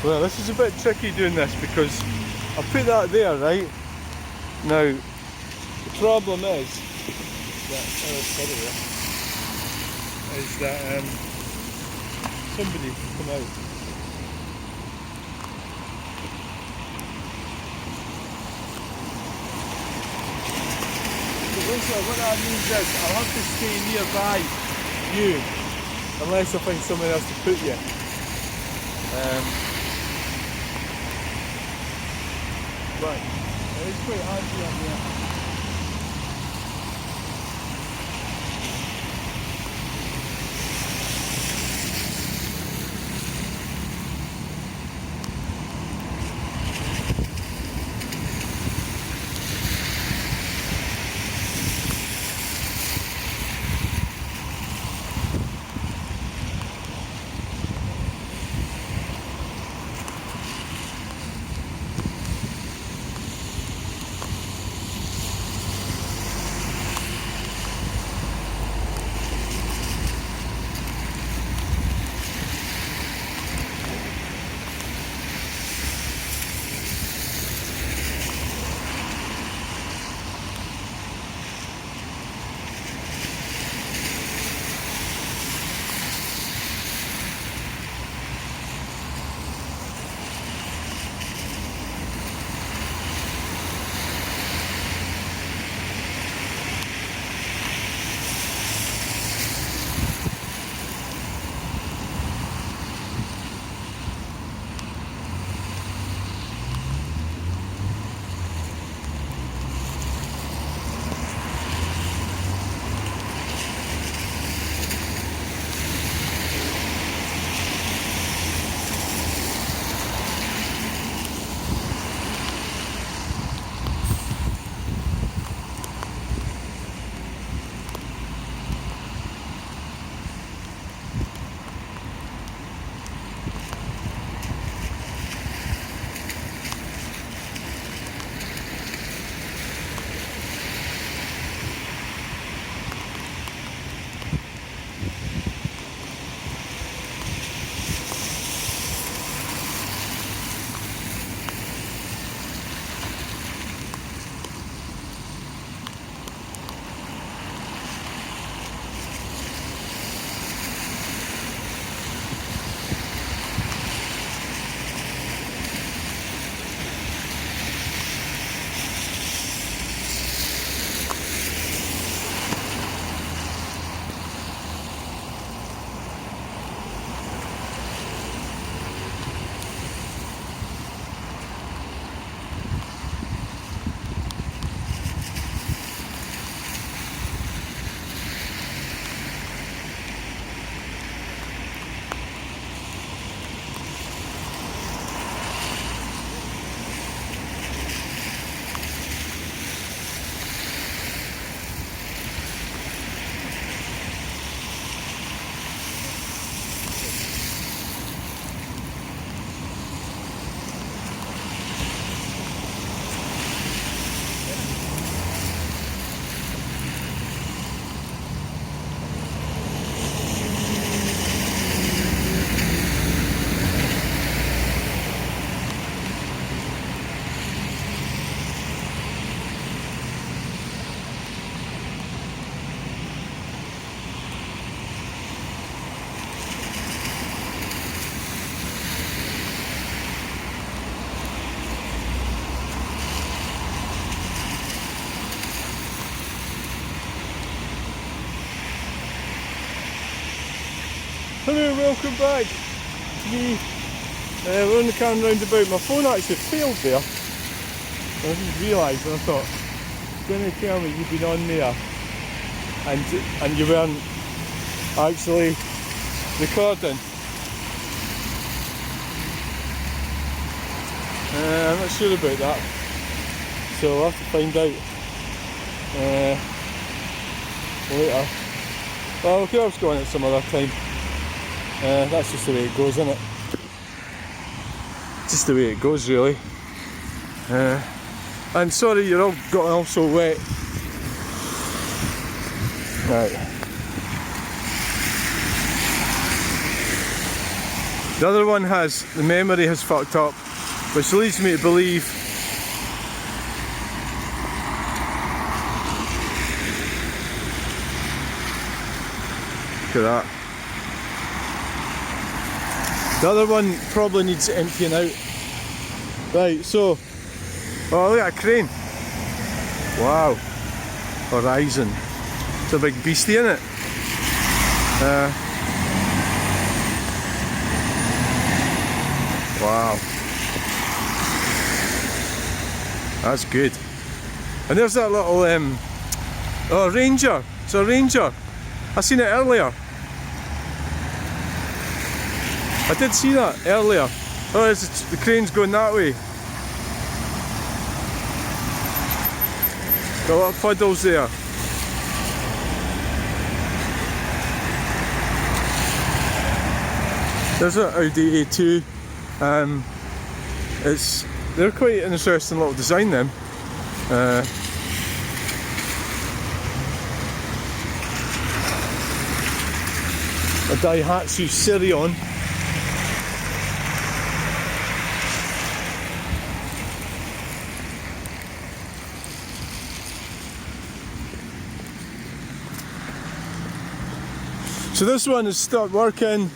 Well, this is a bit tricky doing this because I put that there, right? Now, the problem is that, somebody come out. So basically what that means is I'll have to stay nearby you unless I find somewhere else to put you. Right, it's quite handy up there. Hello, welcome back to me. We're on the Carron Roundabout. My phone actually failed there. I didn't realise, and I thought, you're going to tell me you've been on there and you weren't actually recording. I'm not sure about that, so I'll have to find out later. Well, we could always go on at some other time. That's just the way it goes, isn't it? Just the way it goes, really. I'm sorry you're all got all so wet. Right. The other one has, the memory has fucked up, which leads me to believe look at that. The other one probably needs emptying out. Right, so, oh look at that crane. Wow, Horizon. It's a big beastie, isn't it? Wow. That's good. And there's that little, oh, Ranger. It's a Ranger. I seen it earlier. I did see that earlier. Oh, the crane's going that way. Got a lot of puddles there. There's an Audi A2. They're quite an interesting little design, them. A Daihatsu Sirion. So this one has stopped working.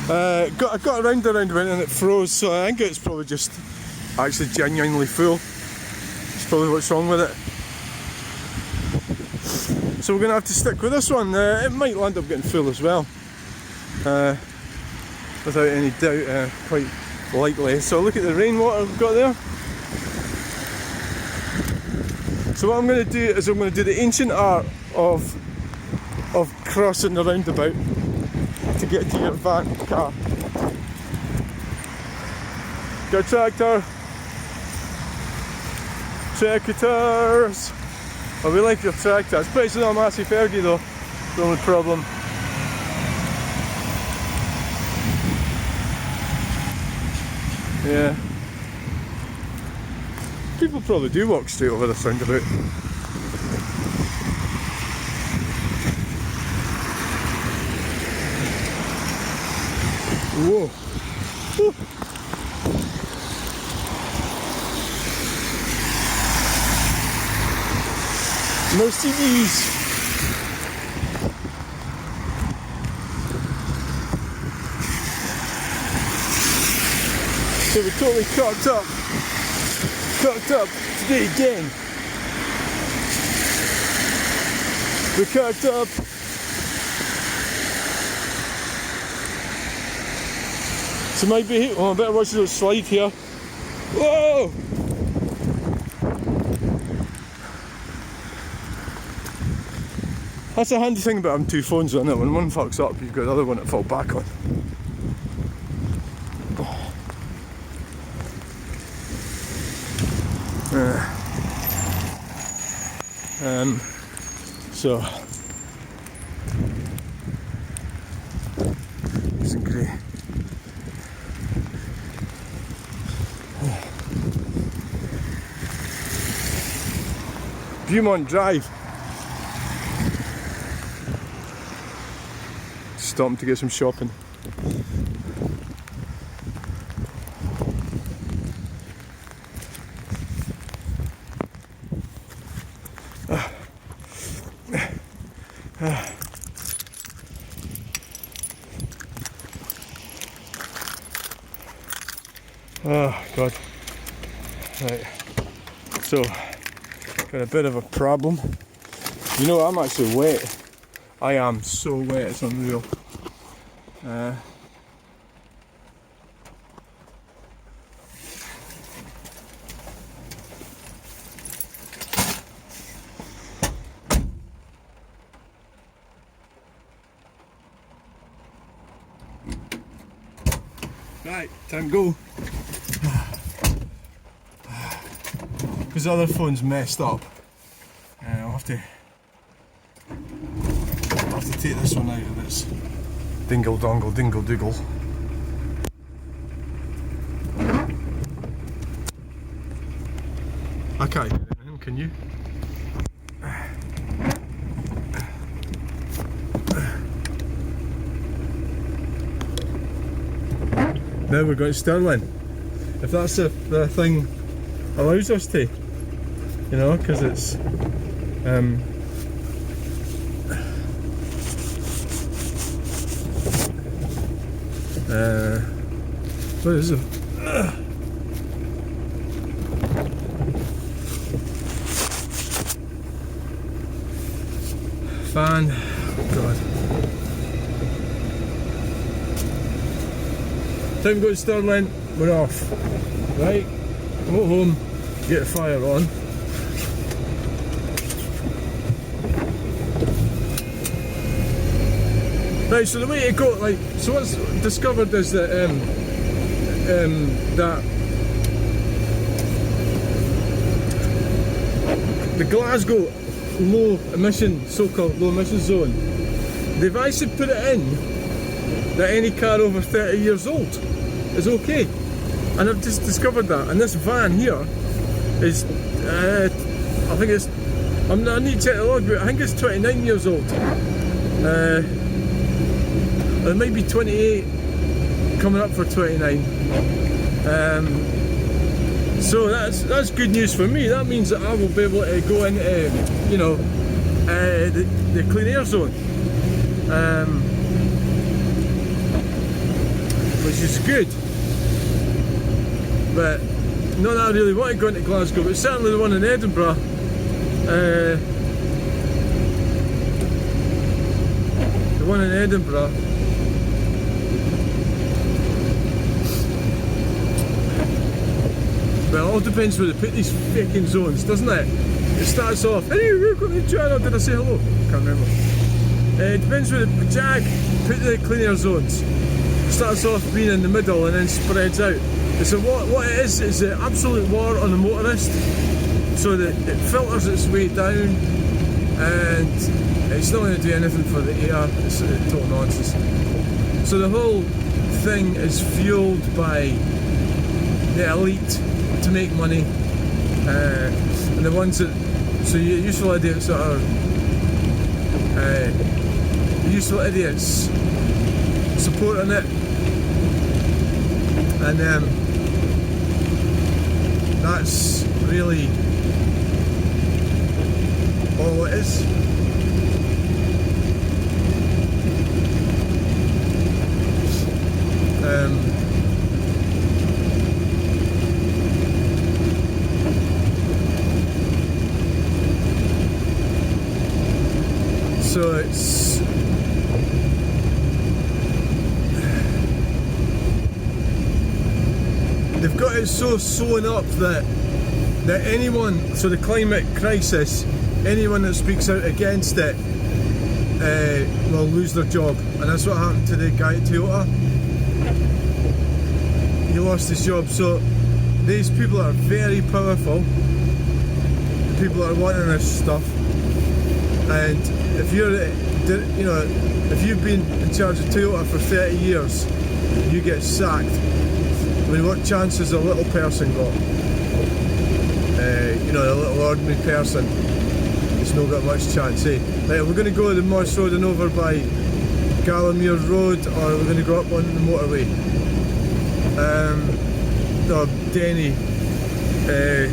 I got around and it froze, so I think it's probably just actually genuinely full. It's probably what's wrong with it. So we're going to have to stick with this one. It might end up getting full as well. Without any doubt, quite likely. So look at the rainwater we've got there. So what I'm going to do is I'm going to do the ancient art of crossing the roundabout to get to your van car. Go tractor. Tractors. Oh, we like your tractor. It's pretty not a massive Fergie though. The only problem. Yeah. People probably do walk straight over this roundabout. Whoa. Woo. Mercedes. So we're totally cocked up today again. We're cocked up. So maybe, oh, I better watch the slide here. Whoa! That's a handy thing about having two phones on it. When one fucks up, you've got the other one to fall back on. So isn't great. Viewmont Drive. Stopping to get some shopping. Oh God. Right. So got a bit of a problem. You know, I'm actually wet. I am so wet, it's unreal. Right, time to go. Because the other phone's messed up. I'll have to take this one out of its dingle dongle dingle doogle. I can't hear anything, can you? Now we're going to Stirling. If that's the thing allows us to, you know, because it's what is it? Fan. Oh God. Time to go to Stirling, we're off. Right, I'm at home, get the fire on. Right, so the way to go, like, so what's discovered is that that the Glasgow low emission, so-called low emission zone, they've actually put it in that any car over 30 years old is okay. And I've just discovered that. And this van here is, I think it's, I need to check the log, but I think it's 29 years old. It might be 28, coming up for 29. So that's good news for me. That means that I will be able to go into, you know, the clean air zone, which is good. But not that I really want to go into Glasgow, but certainly the one in Edinburgh. The one in Edinburgh. Well, it all depends where they put these fucking zones, doesn't it? It starts off, hey, welcome to the channel, did I say hello? Can't remember. It depends where the Jag put the clean air zones. It starts off being in the middle and then spreads out. So what it is an absolute war on the motorist, so that it filters its way down and it's not going to do anything for the air. It's total nonsense. So the whole thing is fueled by the elite to make money, and the ones that, so you useful idiots that are useful idiots supporting it, and that's really all it is. So it's they've got it so sewn up that anyone, so the climate crisis, anyone that speaks out against it will lose their job, and that's what happened to the guy at Toyota. He lost his job. So these people are very powerful, the people that are wanting this stuff, and if you're, you know, if you've been in charge of Toyota for 30 years, you get sacked. I mean, what chance has a little person got? You know, a little ordinary person, it's not got much chance, eh? Right, we're going to go the Morse Road and over by Gallamere Road, or we're going to go up on the motorway. No, Denny. I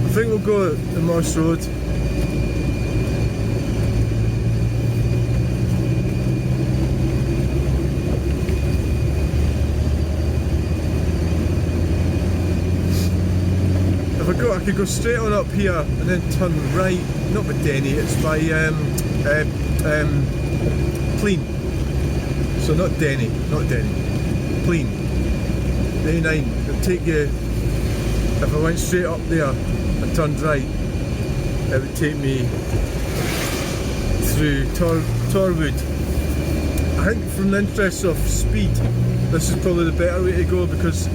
think we'll go the Morse Road. I could go straight on up here and then turn right, not by Denny, it's by Clean. So not Denny, Clean. 89, it'll take you, if I went straight up there and turned right, it would take me through Torwood. I think from the interest of speed, this is probably the better way to go, because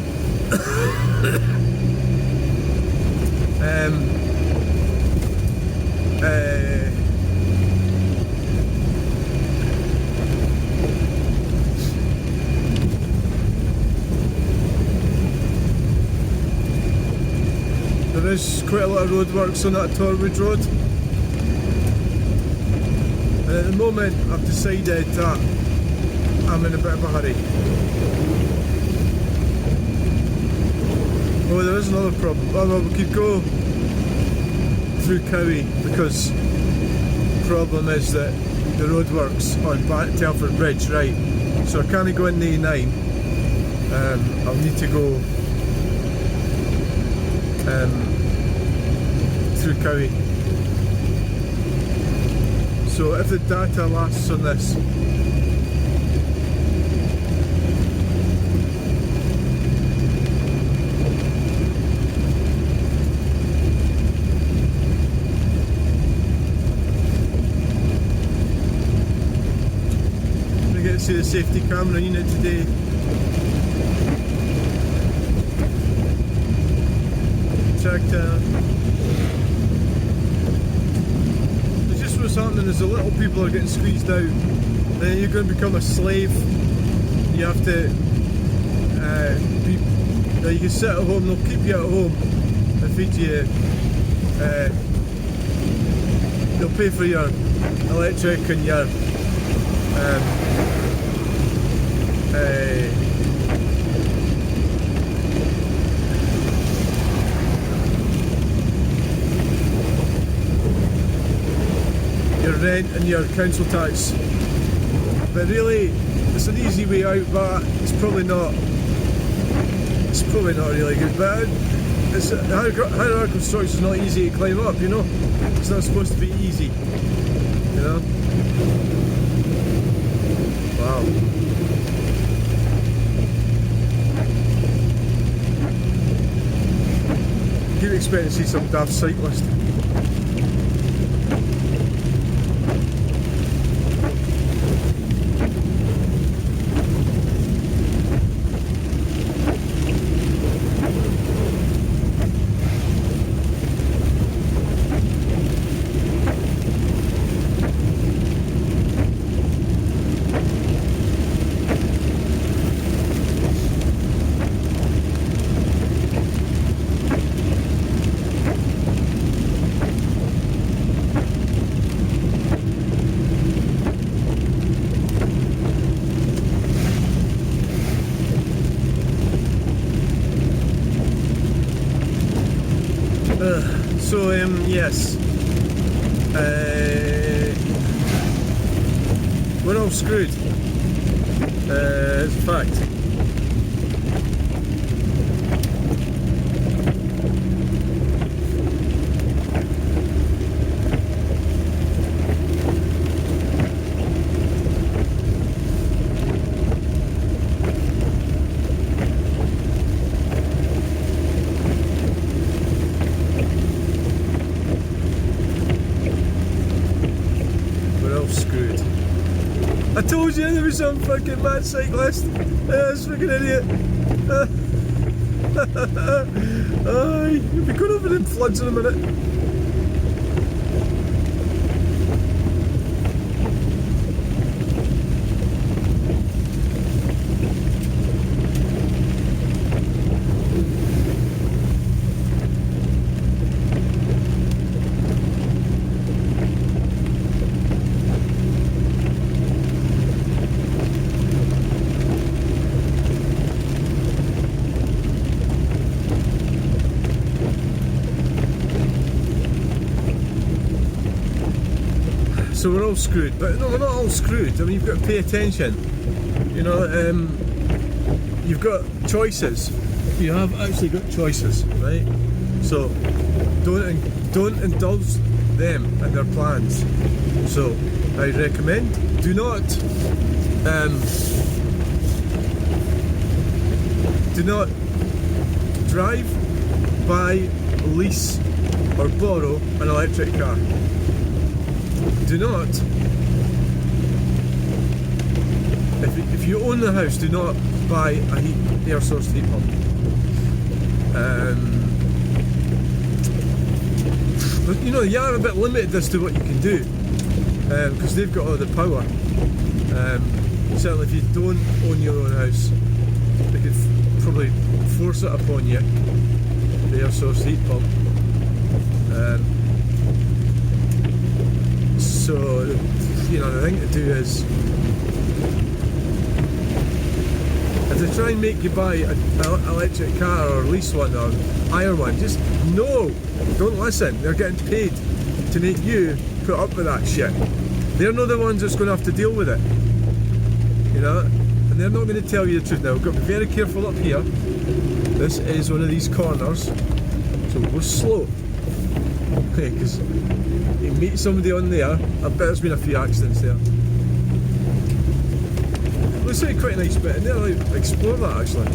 there is quite a lot of roadworks on that Torwood Road, and at the moment I've decided that I'm in a bit of a hurry. Oh, there is another problem. Oh, well, we could go through Cowie because the problem is that the roadworks on Telford Bridge, right? So I can't go in the A9. I'll need to go through Cowie. So if the data lasts on this, see the safety camera unit today. Checked out. It's just what's happening is the little people are getting squeezed out. Then you're going to become a slave. You have to you can sit at home, they'll keep you at home and feed you. They'll pay for your electric and your your rent and your council tax, but really it's an easy way out, but it's probably not really good. But it's hierarchical structure is not easy to climb up, you know. It's not supposed to be easy, you know. Wow. You expect to see some daft cyclist. So yes, we're all screwed. It's a fact. I told you there was some fucking mad cyclist. This fucking idiot. Aye, you'll be going over them floods in a minute. So we're all screwed, but no, we're not all screwed. I mean, you've got to pay attention. You know, you've got choices. You have actually got choices, right? So don't indulge them and their plans. So I recommend do not drive, buy, lease, or borrow an electric car. Do not, if you own the house, do not buy a air source heat pump. But you know, you are a bit limited as to what you can do, because they've got all the power. Certainly if you don't own your own house, they could probably force it upon you, the air source heat pump. So, you know, the thing to do is if they try and make you buy an electric car or lease one or hire one, just no, don't listen. They're getting paid to make you put up with that shit. They're not the ones that's going to have to deal with it, you know, and they're not going to tell you the truth. Now, we've got to be very careful up here. This is one of these corners, so go slow, okay, because you meet somebody on there. I bet there's been a few accidents there. Looks like quite a nice bit in there, like, explore that actually.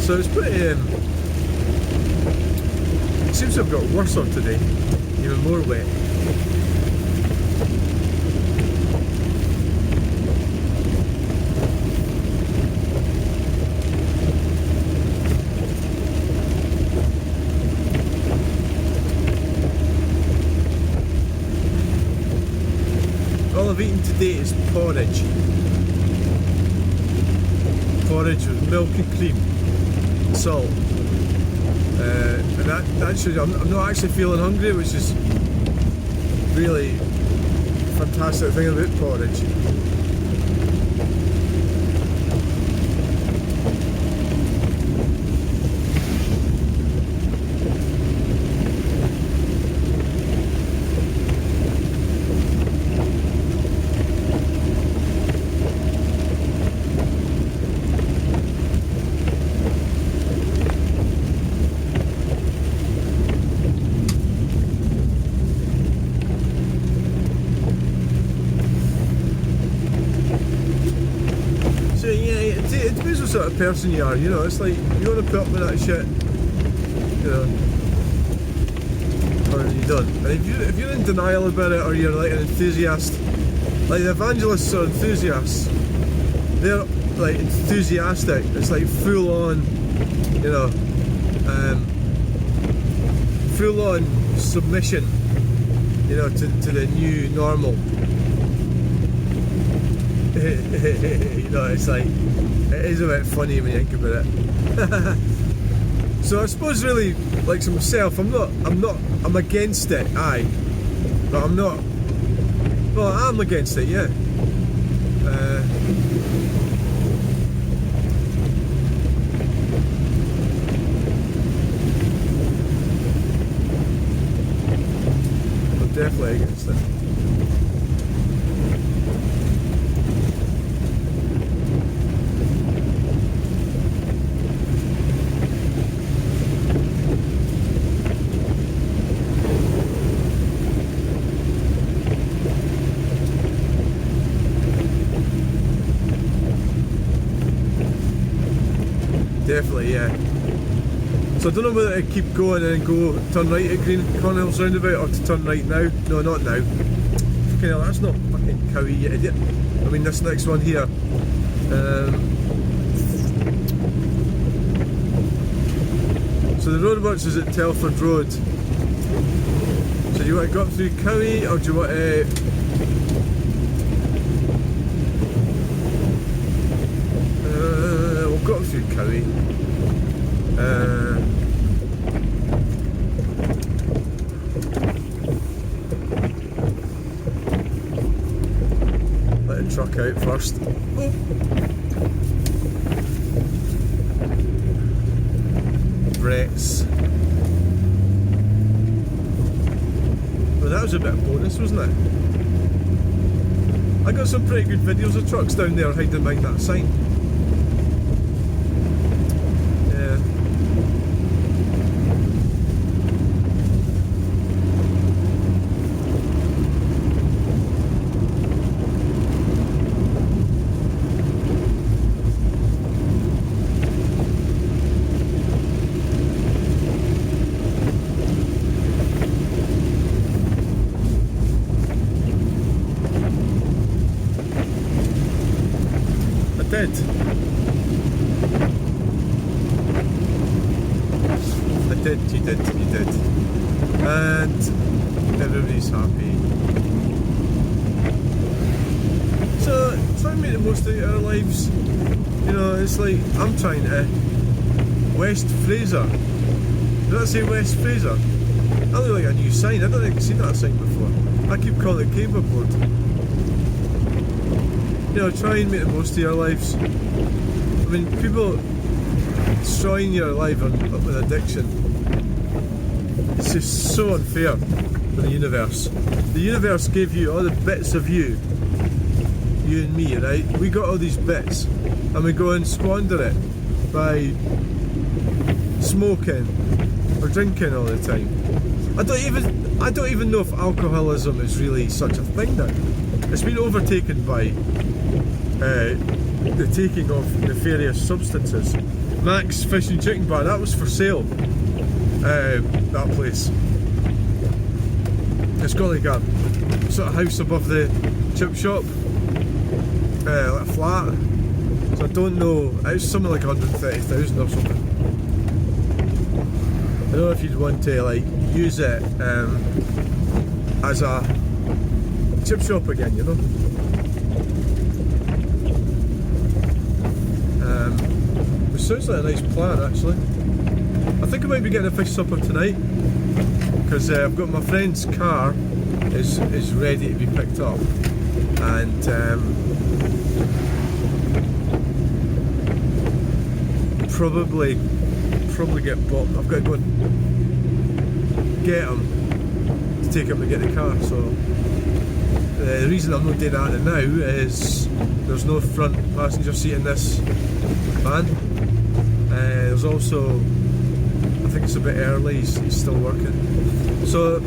So it's pretty, it seems to have got worse on today, even more wet. All I've eaten today is porridge. Porridge with milk and cream. Salt, and that should, I'm not actually feeling hungry, which is really fantastic thing about porridge. It depends what sort of person you are, you know, it's like, you want to put up with that shit, you know, or you don't. And if you're in denial about it, or you're like an enthusiast, like the evangelists or enthusiasts, they're like enthusiastic, it's like full on, you know, full on submission, you know, to the new normal. You know, it's like, it is a bit funny when you think about it. So I suppose really, like to myself, I'm against it, aye, but I'm not, well, I'm against it, yeah. I'm definitely against it. Definitely, yeah. So I don't know whether to keep going and go turn right at Green Cornell's Roundabout or to turn right now. No, not now. Fucking hell, that's not fucking Cowie, you idiot. I mean, this next one here. So the roadworks is at Telford Road. So do you want to go up through Cowie, or do you want to... we'll go up through Cowie. Let the truck out first. Oh. Brakes. Well, that was a bit of bonus, wasn't it? I got some pretty good videos of trucks down there hiding behind that sign. did. You did. And everybody's happy. So try and make the most out of our lives. You know, it's like I'm trying to West Fraser. Did I say West Fraser? That looked like a new sign. I don't think I've seen that sign before. I keep calling it Cable Board. You know, try and make the most of your lives. I mean, people destroying your life with addiction. It's just so unfair for the universe. The universe gave you all the bits of you and me, right? We got all these bits, and we go and squander it by smoking or drinking all the time. I don't even know if alcoholism is really such a thing now. It's been overtaken by the taking of nefarious substances. Mac's Fish and Chicken Bar, that was for sale. That place. It's got like a sort of house above the chip shop, like a flat. So I don't know. It's something like 130,000 or something. I don't know if you'd want to like use it as a chip shop again, you know. It sounds like a nice plan actually. I think I might be getting a fish supper tonight because I've got my friend's car is ready to be picked up, and probably get bought. I've got to go and get him to take him to get the car. So the reason I'm not doing that now is there's no front passenger seat in this van. There's also, I think it's a bit early, he's still working. So,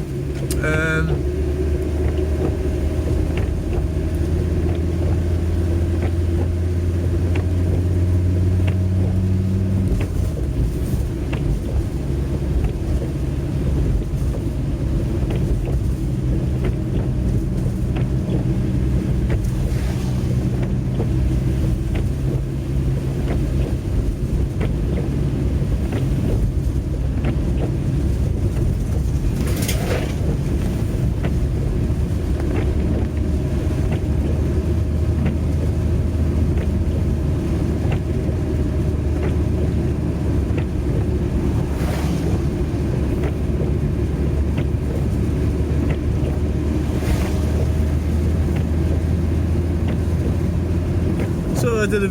I did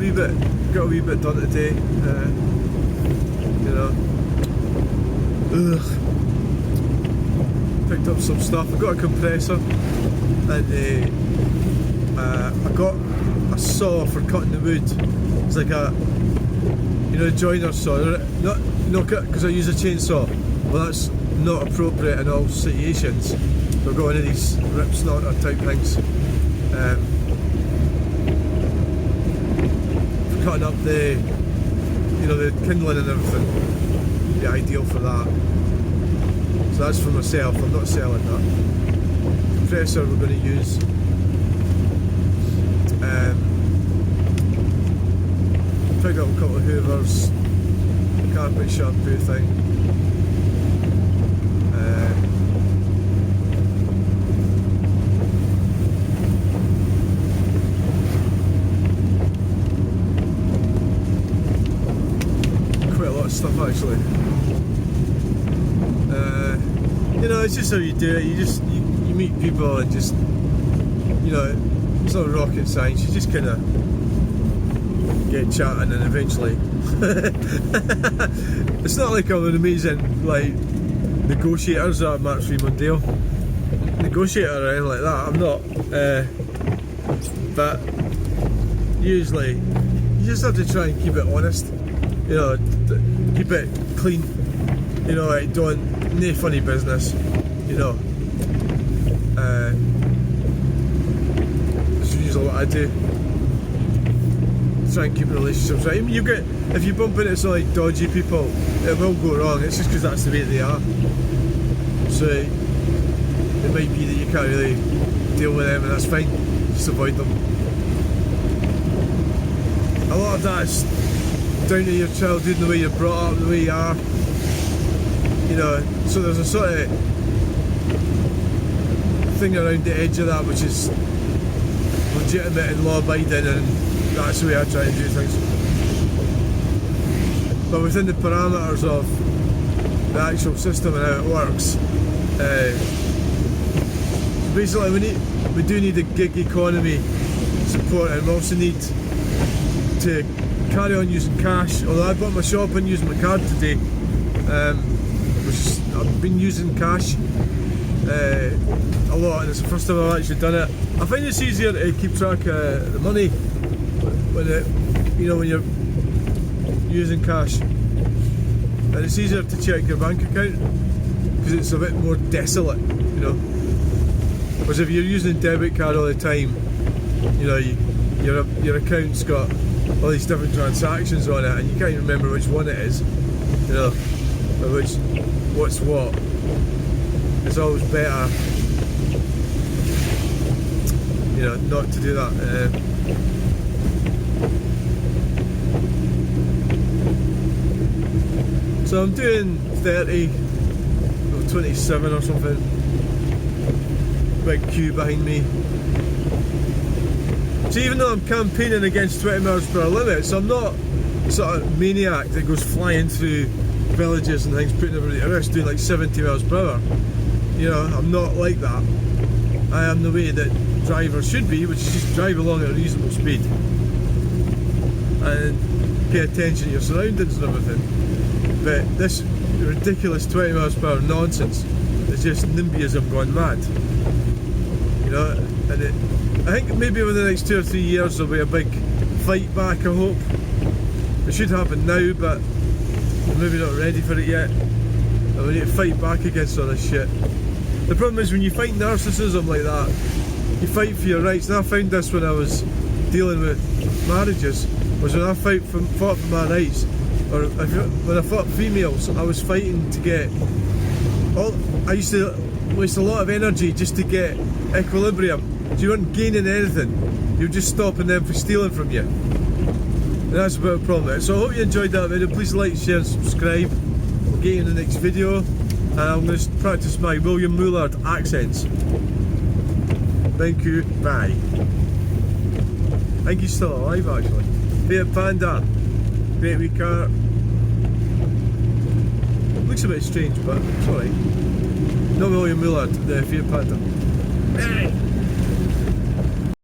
got a wee bit done today, you know. Picked up some stuff. I got a compressor, and I got a saw for cutting the wood. It's like a, you know, a joiner saw. Not because I use a chainsaw. Well, that's not appropriate in all situations. We've got one of these rip snorter type things. Cutting up the, you know, the kindling and everything, be ideal for that. So that's for myself. I'm not selling that. Compressor we're going to use. Picked up a couple of hoovers, carpet shampoo thing. Stuff actually. You know, it's just how you do it. You meet people and just, you know, it's not rocket science. You just kind of get chatting and eventually it's not like I'm an amazing like negotiator at March 3 Mondale negotiator or anything like that. I'm not, but usually you just have to try and keep it honest, you know, keep it clean, you know, like no funny business, you know. That's usually what I do. Try and keep relationships right. I mean, if you bump into some like dodgy people, it will go wrong. It's just because that's the way they are. So it might be that you can't really deal with them, and that's fine. Just avoid them. that's down to your childhood and the way you're brought up, the way you are. You know, so there's a sort of thing around the edge of that which is legitimate and law-abiding, and that's the way I try and do things. But within the parameters of the actual system and how it works, basically we do need a gig economy support, and we also need to carry on using cash. Although I bought my shopping using my card today, I've been using cash a lot, and it's the first time I've actually done it. I find it's easier to keep track of the money when when you're using cash, and it's easier to check your bank account because it's a bit more desolate, you know. Whereas if you're using a debit card all the time, you know, your account's got all these different transactions on it, and you can't even remember which one it is, you know, or what's what. It's always better, you know, not to do that. So I'm doing 30 or 27 or something. Big queue behind me. So even though I'm campaigning against 20 miles per hour limits, I'm not sort of maniac that goes flying through villages and things, putting everybody at risk, doing like 70 miles per hour. You know, I'm not like that. I am the way that drivers should be, which is just drive along at a reasonable speed and pay attention to your surroundings and everything. But this ridiculous 20 miles per hour nonsense is just NIMBYism gone mad. You know, and I think maybe over the next 2 or 3 years there'll be a big fight back, I hope. It should happen now, but we're maybe not ready for it yet. And we need to fight back against all this shit. The problem is when you fight narcissism like that, you fight for your rights. And I found this when I was dealing with marriages, was when I fought for my rights, or when I fought females, I was fighting to get I used to waste a lot of energy just to get equilibrium. So you weren't gaining anything, you were just stopping them from stealing from you. And that's a bit of a problem. So I hope you enjoyed that video. Please like, share and subscribe. We'll get you in the next video, and I'm going to practice my William Mullard accents. Thank you, bye. I think he's still alive actually. Fiat Panda, great wee car. Looks a bit strange, but it's alright. Not William Mullard, the Fiat Panda.